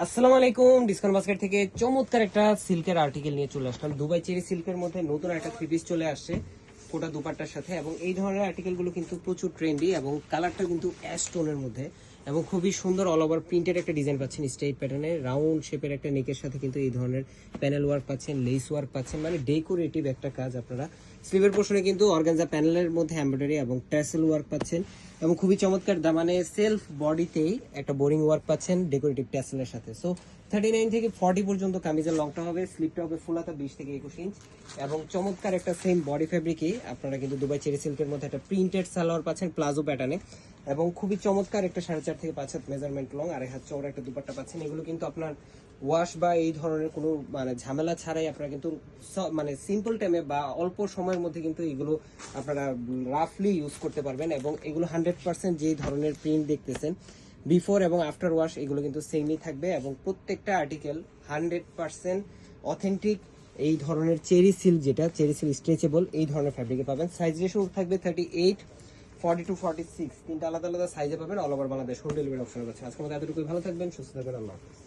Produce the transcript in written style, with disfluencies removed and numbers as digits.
আসসালামু আলাইকুম। Discount basket থেকে চমৎকার একটা সিল্কের আর্টিকেল নিয়ে চলে আসলাম। দুবাই চেরি সিল্কের মধ্যে নতুন একটা থ্রি পিস চলে আসছে কোটা দুপাট্টার সাথে, এবং এই ধরনের আর্টিকেল গুলো কিন্তু প্রচুর ট্রেন্ডি এবং কালারটা কিন্তু অ্যাশ টোনের মধ্যে এবং খুবই সুন্দর অল ওভার প্রিন্টেড একটা ডিজাইন পাচ্ছেন স্ট্রেট প্যাটার্নে, রাউন্ড শেপের একটা নেকের সাথে কিন্তু এই ধরনের প্যানেল ওয়ার্ক পাচ্ছেন, লেস ওয়ার্ক পাচ্ছেন, মানে ডেকোরেটিভ একটা কাজ। আপনারা স্লিভের পোর্শনে কিন্তু অর্গানজা প্যানেলের মধ্যে এমব্রয়ডারি এবং ট্যাসেল ওয়ার্ক পাচ্ছেন এবং খুবই চমৎকার মানে সেলফ বডিতেই একটা বোরিং ওয়ার্ক পাচ্ছেন ডেকোরেটিভ ট্যাসেলের সাথে। সো 39 থেকে 40 পর্যন্ত কামিজের লংটা হবে, স্লিপটা হবে ফুল হাতা 20 থেকে 21 ইঞ্চ এবং চমৎকার একটা সেম বডি ফেব্রিকে আপনারা কিন্তু দুবাই চেরি সিল্কের মধ্যে একটা প্রিন্টেড সালোয়ার পাচ্ছেন প্লাজো প্যাটার্নে এবং খুবই চমৎকার একটা 4.5 থেকে 5 হাত মেজারমেন্ট লং আর 1 হাত চওড়া একটা দুপাট্টা পাচ্ছেন। এগুলো কিন্তু আপনার ওয়াশ বা এই ধরনের কোনো মানে ঝামেলা ছাড়াই আপনারা কিন্তু মানে সিম্পল টাইমে বা অল্প সময়ের মধ্যে কিন্তু এগুলো আপনারা রাফলি ইউজ করতে পারবেন এবং এগুলো 100% যে ধরনের প্রিন্ট দেখতেছেন বিফোর এবং আফটার ওয়াশ এগুলো কিন্তু সেমই থাকবে এবং প্রত্যেকটা আর্টিকেল 100% অথেন্টিক এই ধরনের চেরি সিল্ক, যেটা চেরি সিল্ক স্ট্রেচেবল এই ধরনের ফ্যাব্রিকে পাবেন। সাইজ রেশিও থাকবে 38, 42, 46 তিনটা আলাদা আলাদা সাইজে পাবেন। All over Bangladesh home delivery option আছে। আজকে আমাদের এতটুকুই, ভালো থাকবেন, সুস্থ থাকবেন, আল্লাহ হাফেজ।